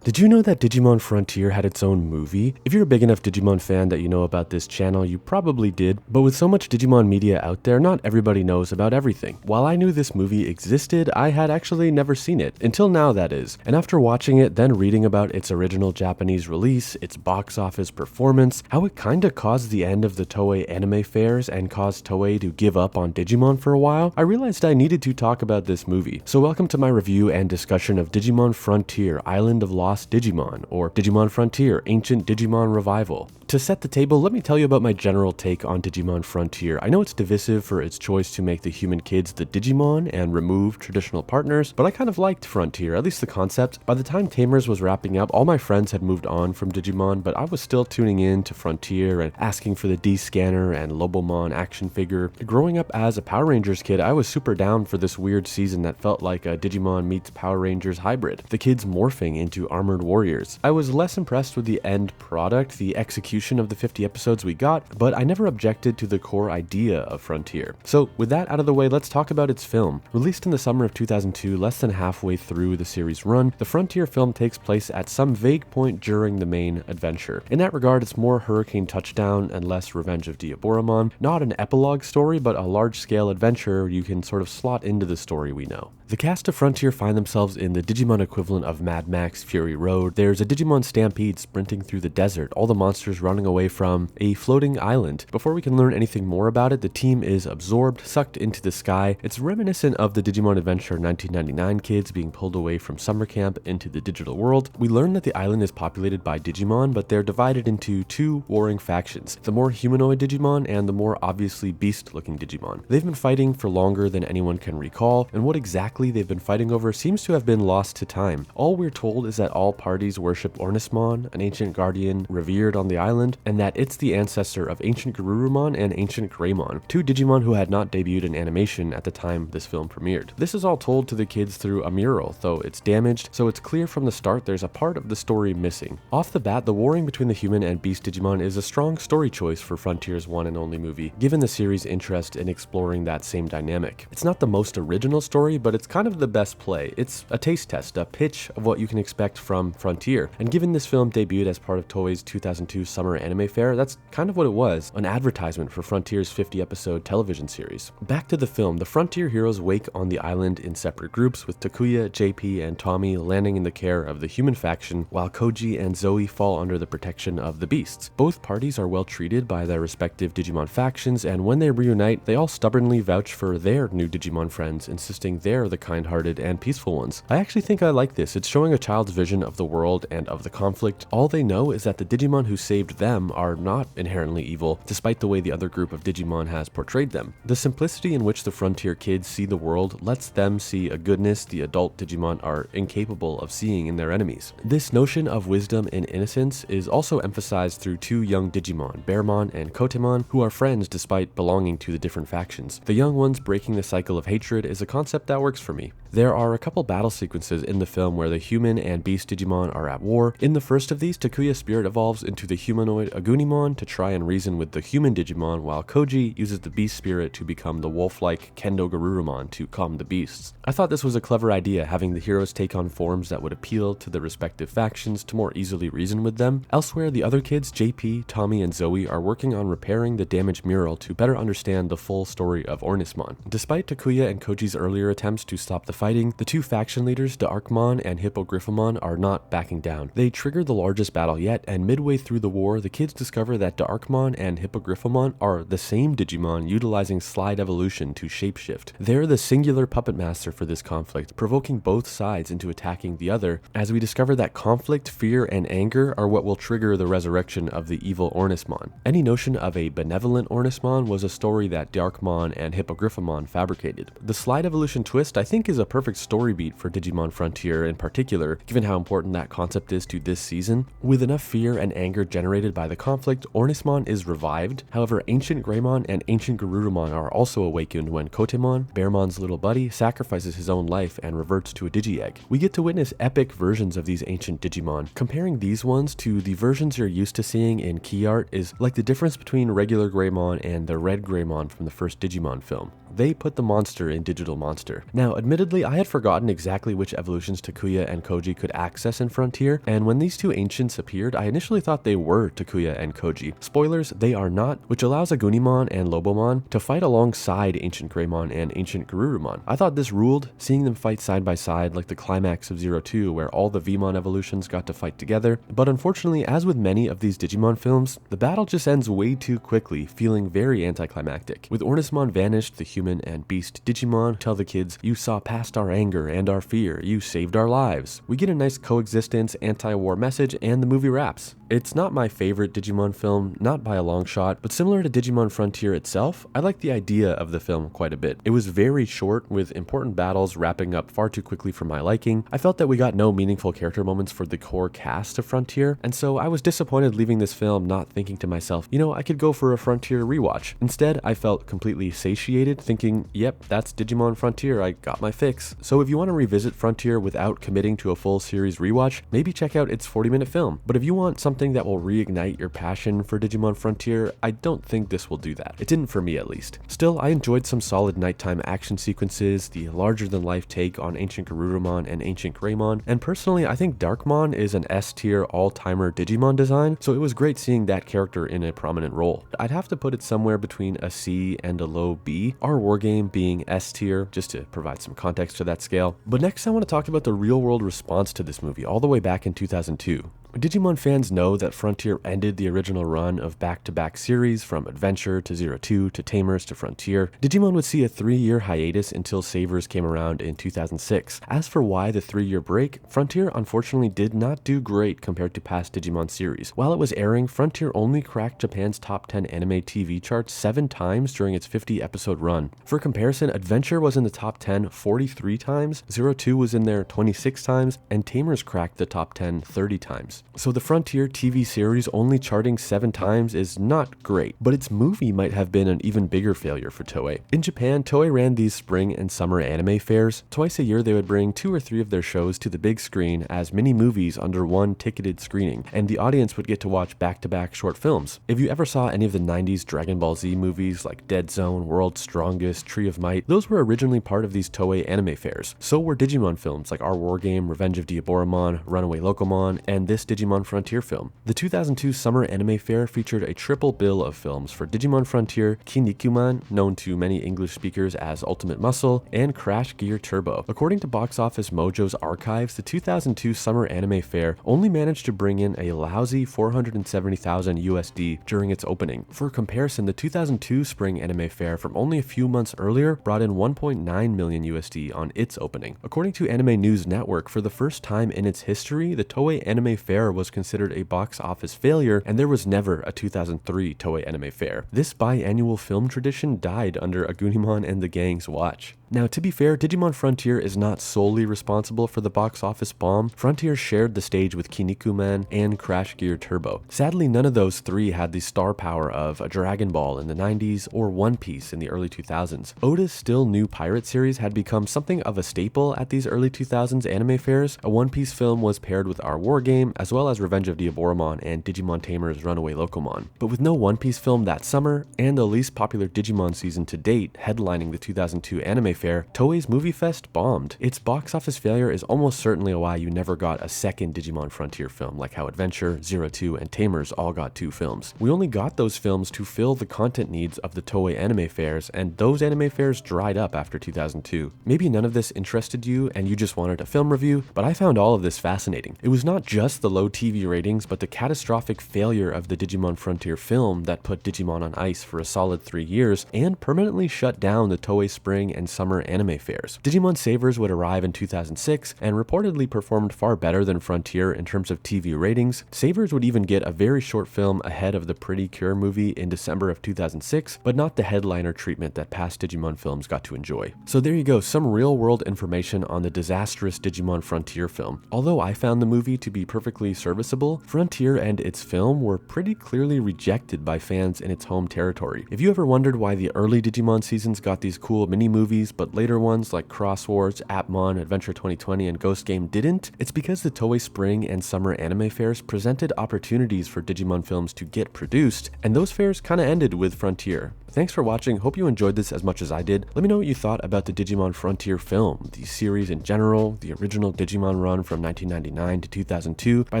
Did you know that Digimon Frontier had its own movie? If you're a big enough Digimon fan that you know about this channel, you probably did, but with so much Digimon media out there, not everybody knows about everything. While I knew this movie existed, I had actually never seen it, until now that is, and after watching it, then reading about its original Japanese release, its box office performance, how it kinda caused the end of the Toei Anime Fairs and caused Toei to give up on Digimon for a while, I realized I needed to talk about this movie. So welcome to my review and discussion of Digimon Frontier, Island of Lost Digimon, or Digimon Frontier, Ancient Digimon Revival. To set the table, let me tell you about my general take on Digimon Frontier. I know it's divisive for its choice to make the human kids the Digimon and remove traditional partners, but I kind of liked Frontier, at least the concept. By the time Tamers was wrapping up, all my friends had moved on from Digimon, but I was still tuning in to Frontier and asking for the D-Scanner and Lobomon action figure. Growing up as a Power Rangers kid, I was super down for this weird season that felt like a Digimon meets Power Rangers hybrid, the kids morphing into armored warriors. I was less impressed with the end product, the execution of the 50 episodes we got, but I never objected to the core idea of Frontier. So with that out of the way, let's talk about its film. Released in the summer of 2002, less than halfway through the series run, the Frontier film takes place at some vague point during the main adventure. In that regard, it's more Hurricane Touchdown and less Revenge of Diaboromon, not an epilogue story, but a large-scale adventure you can sort of slot into the story we know. The cast of Frontier find themselves in the Digimon equivalent of Mad Max Fury Road. There's a Digimon stampede sprinting through the desert, all the monsters running away from a floating island. Before we can learn anything more about it, the team is absorbed, sucked into the sky. It's reminiscent of the Digimon Adventure 1999 kids being pulled away from summer camp into the digital world. We learn that the island is populated by Digimon, but they're divided into two warring factions, the more humanoid Digimon and the more obviously beast-looking Digimon. They've been fighting for longer than anyone can recall, and what exactly they've been fighting over seems to have been lost to time. All we're told is that all parties worship Ornismon, an ancient guardian revered on the island, and that it's the ancestor of ancient Garurumon and ancient Greymon, two Digimon who had not debuted in animation at the time this film premiered. This is all told to the kids through a mural, though it's damaged, so it's clear from the start there's a part of the story missing. Off the bat, the warring between the human and beast Digimon is a strong story choice for Frontier's one and only movie, given the series' interest in exploring that same dynamic. It's not the most original story, but it's kind of the best play. It's a taste test, a pitch of what you can expect from Frontier, and given this film debuted as part of Toei's 2002 Summer Anime Fair, that's kind of what it was, an advertisement for Frontier's 50-episode television series. Back to the film, the Frontier heroes wake on the island in separate groups, with Takuya, JP, and Tommy landing in the care of the human faction, while Koji and Zoe fall under the protection of the beasts. Both parties are well treated by their respective Digimon factions, and when they reunite, they all stubbornly vouch for their new Digimon friends, insisting they're the kind-hearted and peaceful ones. I actually think I like this. It's showing a child's vision of the world and of the conflict. All they know is that the Digimon who saved them are not inherently evil, despite the way the other group of Digimon has portrayed them. The simplicity in which the Frontier kids see the world lets them see a goodness the adult Digimon are incapable of seeing in their enemies. This notion of wisdom and innocence is also emphasized through two young Digimon, Bearmon and Kotemon, who are friends despite belonging to the different factions. The young ones breaking the cycle of hatred is a concept that works for me. There are a couple battle sequences in the film where the human and beast Digimon are at war. In the first of these, Takuya's spirit evolves into the humanoid Agunimon to try and reason with the human Digimon, while Koji uses the beast spirit to become the wolf-like Kendo Garurumon to calm the beasts. I thought this was a clever idea, having the heroes take on forms that would appeal to the respective factions to more easily reason with them. Elsewhere, the other kids, JP, Tommy, and Zoe, are working on repairing the damaged mural to better understand the full story of Ornismon. Despite Takuya and Koji's earlier attempts to stop the fighting, the two faction leaders, D'Arkmon and Hippogriffomon, are not backing down. They trigger the largest battle yet, and midway through the war, the kids discover that D'Arkmon and Hippogriffomon are the same Digimon utilizing slide evolution to shapeshift. They're the singular puppet master for this conflict, provoking both sides into attacking the other, as we discover that conflict, fear, and anger are what will trigger the resurrection of the evil Ornismon. Any notion of a benevolent Ornismon was a story that D'Arkmon and Hippogriffomon fabricated. The slide evolution twist, I think, is a perfect story beat for Digimon Frontier in particular, given how important that concept is to this season. With enough fear and anger generated by the conflict, Ornismon is revived. However, ancient Greymon and ancient Garurumon are also awakened when Kotemon, Bearmon's little buddy, sacrifices his own life and reverts to a Digi-Egg. We get to witness epic versions of these ancient Digimon. Comparing these ones to the versions you're used to seeing in key art is like the difference between regular Greymon and the red Greymon from the first Digimon film. they put the monster in Digital Monster. Now, admittedly, I had forgotten exactly which evolutions Takuya and Koji could access in Frontier, and when these two ancients appeared, I initially thought they were Takuya and Koji. Spoilers, they are not, which allows Agunimon and Lobomon to fight alongside Ancient Greymon and Ancient Garurumon. I thought this ruled, seeing them fight side by side like the climax of 02, where all the Vmon evolutions got to fight together, but unfortunately, as with many of these Digimon films, the battle just ends way too quickly, feeling very anticlimactic. With Ornismon vanished, the human and beast Digimon tell the kids, "You saw past our anger and our fear, you saved our lives." We get a nice coexistence, anti-war message, and the movie wraps. It's not my favorite Digimon film, not by a long shot, but similar to Digimon Frontier itself, I like the idea of the film quite a bit. It was very short, with important battles wrapping up far too quickly for my liking. I felt that we got no meaningful character moments for the core cast of Frontier, and so I was disappointed leaving this film not thinking to myself, I could go for a Frontier rewatch. Instead, I felt completely satiated, thinking, yep, that's Digimon Frontier, I got my fix. So if you want to revisit Frontier without committing to a full series rewatch, maybe check out its 40-minute film. But if you want something that will reignite your passion for Digimon Frontier, I don't think this will do that. It didn't for me, at least. Still, I enjoyed some solid nighttime action sequences, the larger-than-life take on Ancient Garurumon and Ancient Greymon, and personally, I think Darkmon is an S-tier all-timer Digimon design, so it was great seeing that character in a prominent role. I'd have to put it somewhere between a C and a low B, our wargame being S-tier, just to provide some context to that scale. But next, I want to talk about the real-world response to this movie, all the way back in 2002. Digimon fans know that Frontier ended the original run of back-to-back series from Adventure to 02 to Tamers to Frontier. Digimon would see a 3-year hiatus until Savers came around in 2006. As for why the 3-year break, Frontier unfortunately did not do great compared to past Digimon series. While it was airing, Frontier only cracked Japan's top 10 anime TV charts 7 times during its 50-episode run. For comparison, Adventure was in the top 10 43 times, 02 was in there 26 times, and Tamers cracked the top 10 30 times. So the Frontier TV series only charting 7 times is not great, but its movie might have been an even bigger failure for Toei. In Japan, Toei ran these spring and summer anime fairs. Twice a year they would bring 2 or 3 of their shows to the big screen as mini movies under one ticketed screening, and the audience would get to watch back-to-back short films. If you ever saw any of the 90s Dragon Ball Z movies like Dead Zone, World's Strongest, Tree of Might, those were originally part of these Toei anime fairs. So were Digimon films like Our War Game, Revenge of Diaboromon, Runaway Locomon, and this Digimon Frontier film. The 2002 Summer Anime Fair featured a triple bill of films for Digimon Frontier, Kinnikuman, known to many English speakers as Ultimate Muscle, and Crash Gear Turbo. According to Box Office Mojo's archives, the 2002 Summer Anime Fair only managed to bring in a lousy 470,000 USD during its opening. For comparison, the 2002 Spring Anime Fair from only a few months earlier brought in 1.9 million USD on its opening. According to Anime News Network, for the first time in its history, the Toei Anime Fair was considered a box office failure, and there was never a 2003 Toei Anime Fair. This biannual film tradition died under Agunimon and the gang's watch. Now, to be fair, Digimon Frontier is not solely responsible for the box office bomb. Frontier shared the stage with Kinnikuman and Crash Gear Turbo. Sadly, none of those 3 had the star power of a Dragon Ball in the 90s or One Piece in the early 2000s. Oda's still new pirate series had become something of a staple at these early 2000s anime fairs. A One Piece film was paired with Our War Game, as well as Revenge of Diaboromon and Digimon Tamers Runaway Locomon. But with no One Piece film that summer, and the least popular Digimon season to date headlining the 2002 Anime Fair, Toei's Movie Fest bombed. Its box office failure is almost certainly why you never got a second Digimon Frontier film, like how Adventure, 02, and Tamers all got 2 films. We only got those films to fill the content needs of the Toei Anime Fairs, and those anime fairs dried up after 2002. Maybe none of this interested you and you just wanted a film review, but I found all of this fascinating. It was not just the low TV ratings, but the catastrophic failure of the Digimon Frontier film that put Digimon on ice for a solid 3 years and permanently shut down the Toei Spring and Summer Anime Fairs. Digimon Savers would arrive in 2006 and reportedly performed far better than Frontier in terms of TV ratings. Savers would even get a very short film ahead of the Pretty Cure movie in December of 2006, but not the headliner treatment that past Digimon films got to enjoy. So there you go, some real-world information on the disastrous Digimon Frontier film. Although I found the movie to be perfectly serviceable, Frontier and its film were pretty clearly rejected by fans in its home territory. If you ever wondered why the early Digimon seasons got these cool mini-movies, but later ones like Cross Wars, Appmon, Adventure 2020, and Ghost Game didn't, it's because the Toei Spring and Summer Anime Fairs presented opportunities for Digimon films to get produced, and those fairs kinda ended with Frontier. Thanks for watching, hope you enjoyed this as much as I did. Let me know what you thought about the Digimon Frontier film, the series in general, the original Digimon run from 1999 to 2002 by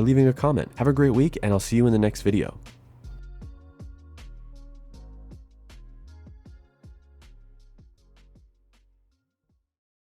leaving a comment. Have a great week, and I'll see you in the next video.